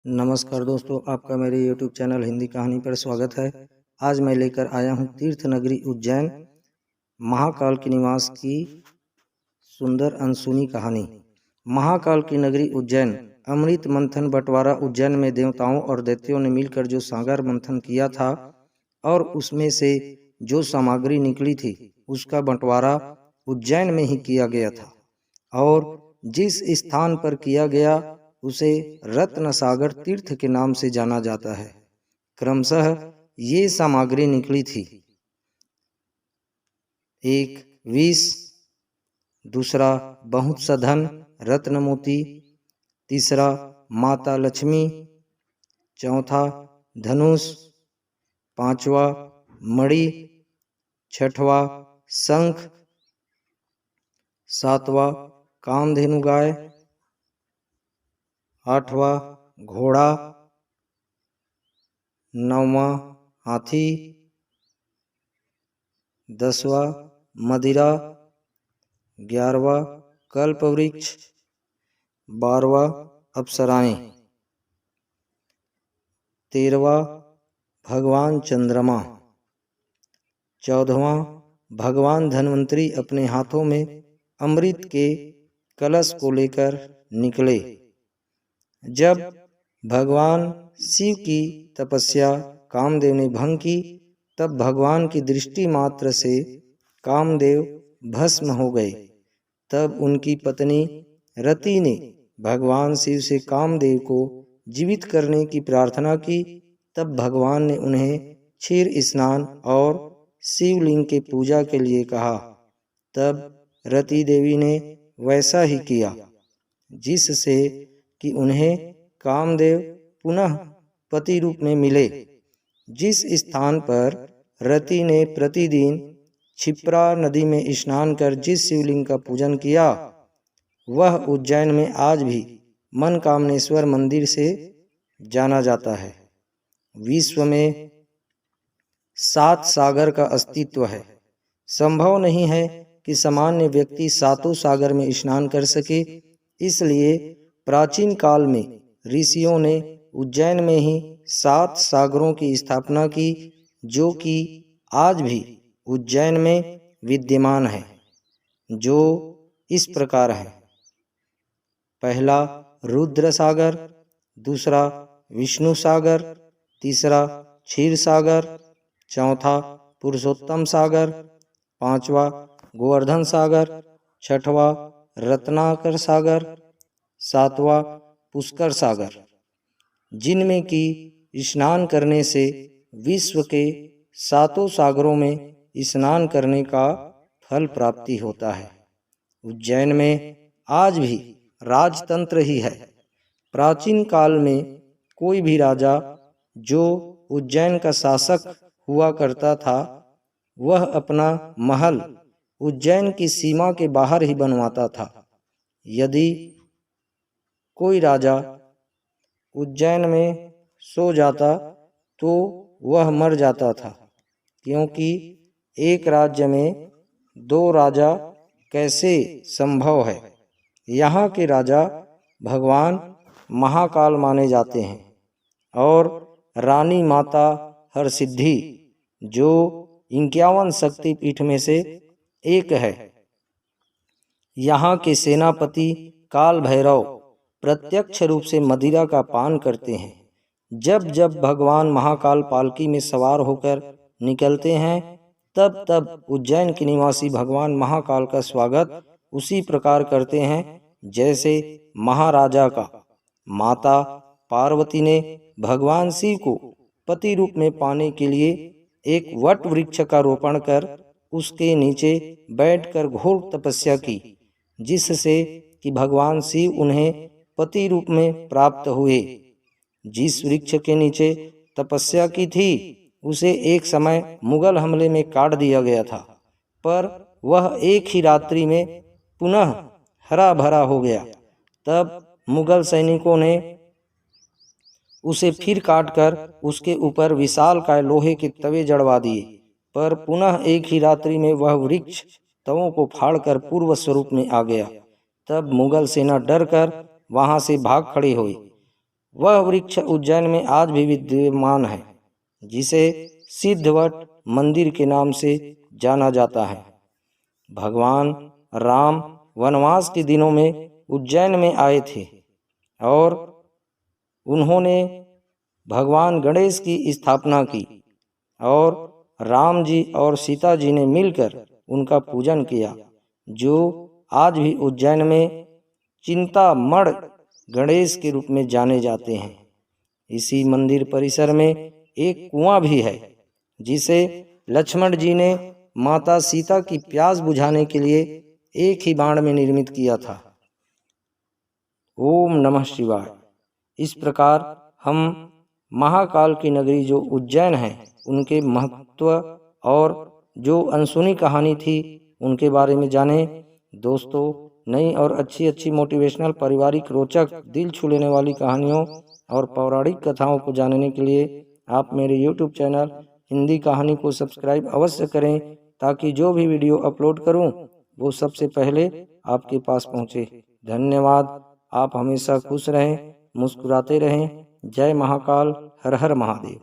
नमस्कार दोस्तों, आपका मेरे YouTube चैनल हिंदी कहानी पर स्वागत है। आज मैं लेकर आया हूँ तीर्थ नगरी उज्जैन महाकाल के निवास की सुंदर अनसुनी कहानी। महाकाल की नगरी उज्जैन। अमृत मंथन बंटवारा। उज्जैन में देवताओं और दैत्यों ने मिलकर जो सागर मंथन किया था और उसमें से जो सामग्री निकली थी उसका बंटवारा उज्जैन में ही किया गया था और जिस स्थान पर किया गया उसे रत्न सागर तीर्थ के नाम से जाना जाता है। क्रमशः ये सामग्री निकली थी, एक विष, दूसरा बहुत सा धन रत्न मोती, तीसरा माता लक्ष्मी, चौथा धनुष, पांचवा मणि, छठवा शंख, सातवां कामधेनु गाय, आठवां घोड़ा, नौवां हाथी, दसवां मदिरा, 11वां कल्पवृक्ष, 12वां अप्सराएं, 13वां भगवान चंद्रमा, 14वां भगवान धन्वंतरी अपने हाथों में अमृत के कलश को लेकर निकले। जब भगवान शिव की तपस्या कामदेव ने भंग की तब भगवान की दृष्टि मात्र से कामदेव भस्म हो गए। तब उनकी पत्नी रति ने भगवान शिव से कामदेव को जीवित करने की प्रार्थना की। तब भगवान ने उन्हें क्षीर स्नान और शिवलिंग के पूजा के लिए कहा। तब रति देवी ने वैसा ही किया, जिससे कि उन्हें कामदेव पुनः पति रूप में मिले। जिस स्थान पर रति ने प्रतिदिन क्षिप्रा नदी में स्नान कर जिस शिवलिंग का पूजन किया वह उज्जैन में आज भी मनकामनेश्वर मंदिर से जाना जाता है। विश्व में 7 सागर का अस्तित्व है। संभव नहीं है कि सामान्य व्यक्ति 7 सागर में स्नान कर सके, इसलिए प्राचीन काल में ऋषियों ने उज्जैन में ही 7 सागरों की स्थापना की, जो कि आज भी उज्जैन में विद्यमान है, जो इस प्रकार है। पहला रुद्र सागर, दूसरा विष्णु सागर, तीसरा क्षीर सागर, चौथा पुरुषोत्तम सागर, पांचवा गोवर्धन सागर, छठवां रत्नाकर सागर, सातवां पुष्कर सागर, जिनमें कि स्नान करने से विश्व के 7 सागरों में स्नान करने का फल प्राप्ति होता है। उज्जैन में आज भी राजतंत्र ही है। प्राचीन काल में कोई भी राजा जो उज्जैन का शासक हुआ करता था वह अपना महल उज्जैन की सीमा के बाहर ही बनवाता था। यदि कोई राजा उज्जैन में सो जाता तो वह मर जाता था, क्योंकि एक राज्य में 2 राजा कैसे संभव है। यहाँ के राजा भगवान महाकाल माने जाते हैं और रानी माता हरसिद्धि, जो 51 शक्तिपीठ में से एक है। यहाँ के सेनापति काल भैरव प्रत्यक्ष रूप से मदिरा का पान करते हैं। जब जब भगवान महाकाल पालकी में सवार होकर निकलते हैं तब तब उज्जैन के निवासी भगवान महाकाल का स्वागत उसी प्रकार करते हैं जैसे महाराजा का। माता पार्वती ने भगवान शिव को पति रूप में पाने के लिए एक वट वृक्ष का रोपण कर उसके नीचे बैठकर घोर तपस्या की, जिससे कि भगवान शिव उन्हें पति रूप में प्राप्त हुए। जिस वृक्ष के नीचे तपस्या की थी उसे एक समय मुगल हमले में काट दिया गया था, पर वह एक ही रात्रि में पुनः हरा भरा हो गया। तब मुगल सैनिकों ने उसे फिर काटकर उसके ऊपर विशालकाय लोहे के तवे जड़वा दिए, पर पुनः एक ही रात्रि में वह वृक्ष तवों को फाड़कर पूर्व स्वरूप में आ गया। तब मुगल सेना डर कर वहां से भाग खड़ी हुई। वह वृक्ष उज्जैन में आज भी विद्यमान है, जिसे सिद्धवट मंदिर के नाम से जाना जाता है। भगवान राम वनवास के दिनों में उज्जैन में आए थे और उन्होंने भगवान गणेश की स्थापना की और राम जी और सीता जी ने मिलकर उनका पूजन किया, जो आज भी उज्जैन में चिंतामण गणेश के रूप में जाने जाते हैं। इसी मंदिर परिसर में एक कुआं भी है, जिसे लक्ष्मण जी ने माता सीता की प्यास बुझाने के लिए एक ही बाण में निर्मित किया था। ओम नमः शिवाय। इस प्रकार हम महाकाल की नगरी जो उज्जैन है, उनके महत्व और जो अनसुनी कहानी थी उनके बारे में जाने। दोस्तों, नई और अच्छी मोटिवेशनल, पारिवारिक, रोचक, दिल छू लेने वाली कहानियों और पौराणिक कथाओं को जानने के लिए आप मेरे YouTube चैनल हिंदी कहानी को सब्सक्राइब अवश्य करें, ताकि जो भी वीडियो अपलोड करूं वो सबसे पहले आपके पास पहुंचे। धन्यवाद। आप हमेशा खुश रहें, मुस्कुराते रहें। जय महाकाल। हर हर महादेव।